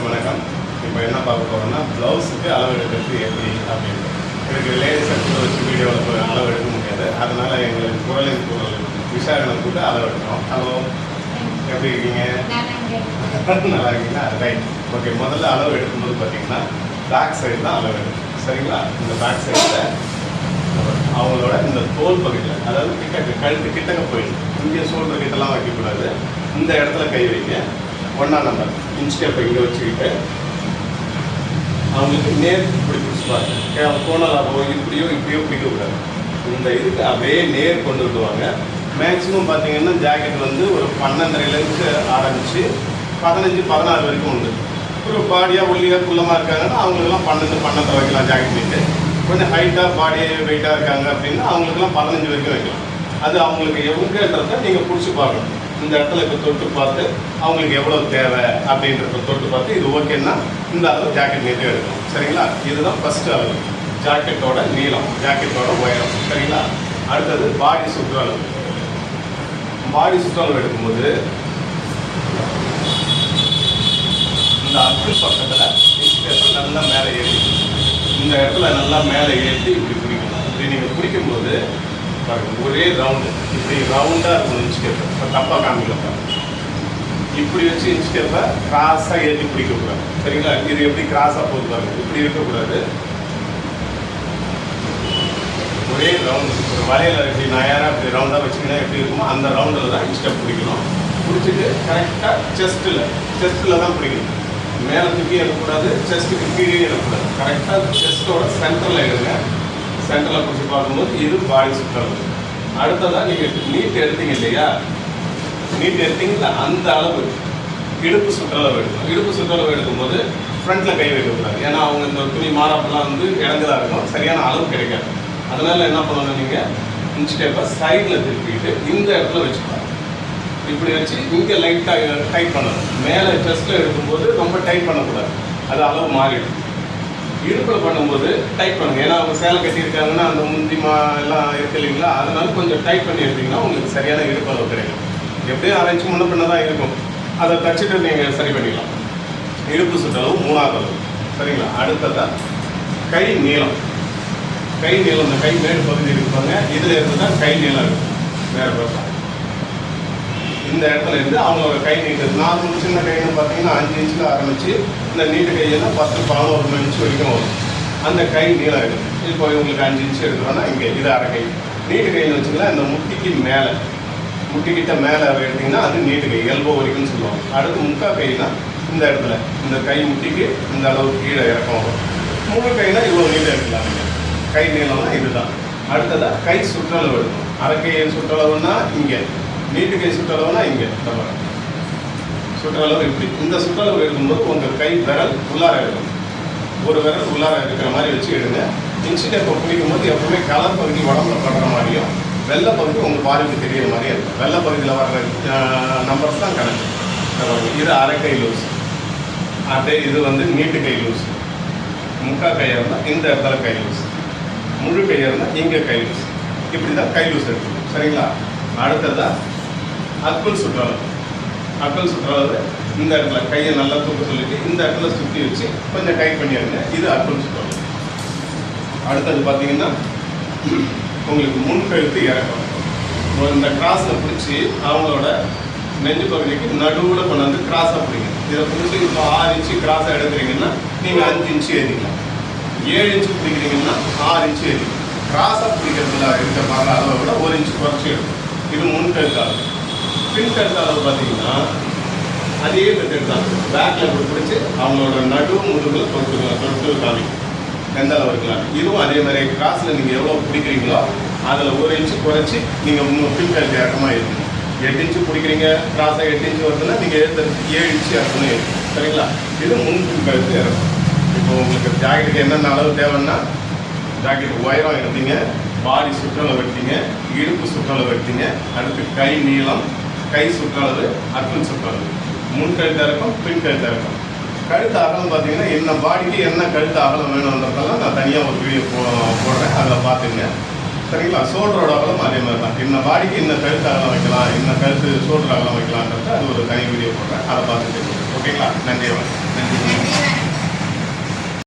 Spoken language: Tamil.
வணக்கம். இப்போ என்ன பார்க்க போகிறோம்னா ப்ளவுஸுக்கு அளவு எடுக்கிறது எப்படி அப்படின்னு. எனக்கு லேடிஸ் எடுத்து வச்சு வீடியோவில் அளவு எடுக்க முடியாது. அதனால் எங்களுக்கு குரலின் குரல் விசாரணை கூட அளவு எடுக்கிறோம். ஹலோ, எப்படி இருக்கீங்க? நல்லா இருக்கீங்களா? Right, okay. முதல்ல அளவு எடுக்கும்போது பார்த்தீங்கன்னா பேக் சைடு தான் அளவு எடுக்கும். சரிங்களா? இந்த பேக் சைடில் அவங்களோட இந்த தோல் பகுதியில், அதாவது கழுத்து கிட்டக்க போயிடும். இங்கே ஷோல்டர் கிட்டலாம் வைக்கக்கூடாது. இந்த இடத்துல கை வைங்க. 1ஆம் நம்பர் இன்ச் டேப்பை இங்கே வச்சுக்கிட்டு அவங்களுக்கு நேர் இப்படி பிடிச்சிப்பாங்க. கோணலாகவோ இப்படியோ பிடிக்கக்கூடாது. இந்த இதுக்கு அப்படியே நேர் கொண்டு வருவாங்க. மேக்ஸிமம் பார்த்தீங்கன்னா ஜாக்கெட் வந்து ஒரு 12.5லேருந்து ஆரம்பித்து 15-16 வரைக்கும் உண்டு. ஒரு பாடியாக ஒல்லியாக குள்ளமாக இருக்காங்கன்னா அவங்களுக்குலாம் 12 வைக்கலாம் ஜாக்கெட் நீட்டு. கொஞ்சம் ஹைட்டாக பாடி வெயிட்டாக இருக்காங்க அப்படின்னா அவங்களுக்குலாம் 15 வரைக்கும் வைக்கலாம். அது அவங்களுக்கு எவ்வளோன்றத நீங்கள் பிடிச்சி பார்க்கணும். இந்த இடத்துல இப்போ தொட்டு பார்த்து அவங்களுக்கு எவ்வளோ தேவை அப்படின்றத தொட்டு பார்த்து இது ஓகேன்னா இந்த அளவு ஜாக்கெட் நீட்டே எடுக்கணும். சரிங்களா? இதுதான் ஃபஸ்ட்டு அளவு, ஜாக்கெட்டோட நீளம், ஜாக்கெட்டோட உயரம். சரிங்களா? அடுத்தது பாடி சுற்றளவு. பாடி சுற்றளவு எடுக்கும்போது இந்த அக்கு பக்கத்தில் நல்லா மேலே ஏறி, இந்த இடத்துல நல்லா மேலே ஏற்றி இப்படி பிடிக்கணும். இப்படி நீங்கள் பிடிக்கும்போது பாருங்கள், ஒரே ரவுண்டு இப்படி ரவுண்டாக இருக்கும். இன்ச் டேப்பை இப்போ தப்பாக காமிக்கலாம். இப்படி வச்சு இன்ச் டேப்பை கிராஸாக ஏற்றி பிடிக்கக்கூடாது. சரிங்களா? இது எப்படி கிராஸாக போகுது பாருங்கள். இப்படி இருக்கக்கூடாது. ஒரே ரவுண்டு, ஒரு வலையில் இப்படி நேராக இப்படி ரவுண்டாக வச்சிங்கன்னா எப்படி இருக்குமோ அந்த ரவுண்டில் தான் இன்ச் டேப் பிடிக்கணும். பிடிச்சிட்டு கரெக்டாக செஸ்ட்டில் தான் பிடிக்கணும். மேலே தூக்கி எடுக்கக்கூடாது, செஸ்ட்டுக்கு கீழே எடுக்கக்கூடாது. கரெக்டாக செஸ்ட்டோட சென்டரில் எடுங்க. சென்டரில் பிடிச்சி பார்க்கும்போது இது பாடி சுற்றளவு. அடுத்ததாக நீங்கள் நீட் எடுத்தீங்க இல்லையா, நீட் எடுத்தீங்களா அந்த அளவு இடுப்பு சுற்றளவு எடுக்கணும். இடுப்பு சுற்றளவு எடுக்கும்போது ஃப்ரண்ட்டில் கை வைக்கக்கூடாது. ஏன்னா அவங்க இந்த துணி மாறாப்பெல்லாம் வந்து இடங்களாக இருக்கும், சரியான அளவு கிடைக்காது. அதனால் என்ன பண்ணணும், நீங்கள் இன்ச் டேப்பை சைடில் திருப்பிட்டு இந்த இடத்துல வச்சுக்கலாம். இப்படி வச்சு இங்கே லைட்டாக டைட் பண்ணணும். மேலே செஸ்ட்டில் எடுக்கும்போது ரொம்ப டைட் பண்ணக்கூடாது, அது அளவு மாறிடும். இடுப்பில் பண்ணும்போது டைட் பண்ணுங்க. ஏன்னா அவங்க சேலை கட்டியிருக்காங்கன்னா அந்த முந்திமா எல்லாம் இருக்கு இல்லைங்களா, அதனால கொஞ்சம் டைட் பண்ணி எடுத்திங்கன்னா உங்களுக்கு சரியான இடுப்பு அளவு கிடைக்கும். எப்படியும் 1 இன்ச் முன்ன பின்ன தான் இருக்கும், அதை தச்சுட்டு நீங்கள் சரி பண்ணிக்கலாம். இடுப்பு சுற்றளவு 3ஆவது அளவு. சரிங்களா? அடுத்ததான் கை நீளம். கை நீளம், இந்த கை மேடு பகுதி இருப்பாங்க, இதில் இருந்து தான் கை நீளம் இருக்கும். வேறு பக்கம் இந்த இடத்துல இருந்து அவங்களோட கை நீட்டு நார்மல் சின்ன கைன்னு பார்த்தீங்கன்னா 5 இன்ச்சில் ஆரம்பித்து இந்த நீட்டு கையெல்லாம் 10-11 இன்ச் வரைக்கும் வரும். அந்த கை நீளம் எடுக்கும். இப்போ இவங்களுக்கு 5 இன்ச் எடுக்கிறோன்னா இங்கே இது அரை கை. நீட்டு கைன்னு வச்சுக்கலாம். இந்த முட்டிக்கு மேலே, முட்டிக்கிட்ட மேலே எடுத்திங்கன்னா அது நீட்டு கை, எல்போ வரைக்கும்னு சொல்லுவாங்க. அடுத்து முக்கா கைனா இந்த இடத்துல இந்த கை முட்டிக்கு இந்த அளவு கீழே இறக்கம் வரும். முழு கைனா இவ்வளோ நீளம் எடுக்கலாம். கை நீளம்னா இதுதான். அடுத்ததாக கை சுற்றளவு எடுக்கும். அரை கை சுற்றளவுன்னா இங்கே, நீட்டு கை சுற்றளவுனா இங்கே. சுற்றளவு இப்படி இந்த சுற்றளவு எடுக்கும்போது உங்கள் கை விரல் உள்ளார இருக்கும். ஒரு விரல் உள்ளார இருக்கிற மாதிரி வச்சு எடுங்க. இன்ச் டேப்பை பிடிக்கும் போது எப்பவுமே கலர் பகுதி உடம்புல படுற மாதிரியும் வெள்ளை பகுதி உங்கள் பார்வைக்கு தெரிகிற மாதிரியே இருக்கும். வெள்ளை பகுதியில் வர்ற நம்பர்ஸ் தான் கணக்கு. இது அரை கை லூஸ். அதே இது வந்து நீட்டு கை லூஸ். முக்கா கையாக இருந்தால் இந்த இடத்துல கை லூஸ், முழு கையாக இருந்தால் இங்கே கை லூஸ். இப்படி தான் கை லூஸ் எடுக்கணும். சரிங்களா? அடுத்ததான் அக்குள் சுற்றளவு. அக்குள் சுற்றளவு இந்த இடத்துல கையை நல்லா தூக்க சொல்லிட்டு இந்த இடத்துல சுற்றி வச்சு கொஞ்சம் டைட் பண்ணிடுங்க. இது அக்குள் சுற்றளவு. அடுத்தது பார்த்தீங்கன்னா உங்களுக்கு முன்கழுத்து இறக்கம். இந்த கிராஸில் பிடிச்சி அவங்களோட நெஞ்சு பகுதிக்கு நடுவில் கொண்டு வந்து கிராஸாக பிடிங்க. இதை பிடிச்சி இப்போ 6 இன்ச்சு கிராஸாக எடுக்கிறீங்கன்னா நீங்கள் 5 இன்ச்சு ஏற்றிக்கலாம். 7 இன்ச்சு பிடிக்கிறீங்கன்னா 6 இன்ச்சு ஏற்றிக்கலாம். கிராஸாக பிடிக்கிறதுல இருக்கிற மாதிரி அளவை விட 1 இன்ச்சு குறைச்சி எடுக்கும். இது முன்கழுத்து அளவு. பின் கழுத்து அளவு பார்த்தீங்கன்னா அதே மெத்தட் தான். பேக்கில் இப்படி பிடிச்சி அவங்களோட நடு முதுகில் தொட்டு காமிக்கும் எந்த அளவு இருக்கலாம். இதுவும் அதே மாதிரி கிராஸில் நீங்கள் எவ்வளோ பிடிக்கிறீங்களோ அதில் 1 இன்ச்சு குறைச்சி நீங்கள் பின் கழுத்து இறக்கமாக இருக்கணும். 8 இன்ச்சு பிடிக்கிறீங்க, கிராஸாக 8 இன்ச்சு வருதுன்னா நீங்கள் 7 இன்ச்சு இறக்கணும் இருக்கும். சரிங்களா? இது முன் பின் கழுத்து இறக்கும். இப்போ உங்களுக்கு ஜாக்கெட்டுக்கு என்னென்ன அளவு தேவைன்னா ஜாக்கெட் உயரம் எடுத்தீங்க, பாடி சுற்றளவு எடுத்தீங்க, இடுப்பு சுற்றளவு எடுத்தீங்க, அடுத்து கை நீளம், கை சுற்றளவு, அக்குள் சுற்றளவு, முன் கழுத்து இறக்கம், பின் கழுத்து இறக்கம். கழுத்து அகலம் பார்த்தீங்கன்னா என்ன பாடிக்கு என்ன கழுத்து அகலம் வேணுன்றதெல்லாம் நான் தனியாக ஒரு வீடியோ போடுறேன், அதை பார்த்துங்க. சரிங்களா? ஷோல்டரோட அகலம் அதே மாதிரி தான். இந்த பாடிக்கு இந்த கழுத்து அகலம் வைக்கலாம், இந்த கழுத்து ஷோல்டர் அகலம் வைக்கலான்றது அது ஒரு தனி வீடியோ போடுறேன், அதை பார்த்துட்டு ஓகேங்களா? நன்றி. நன்றி.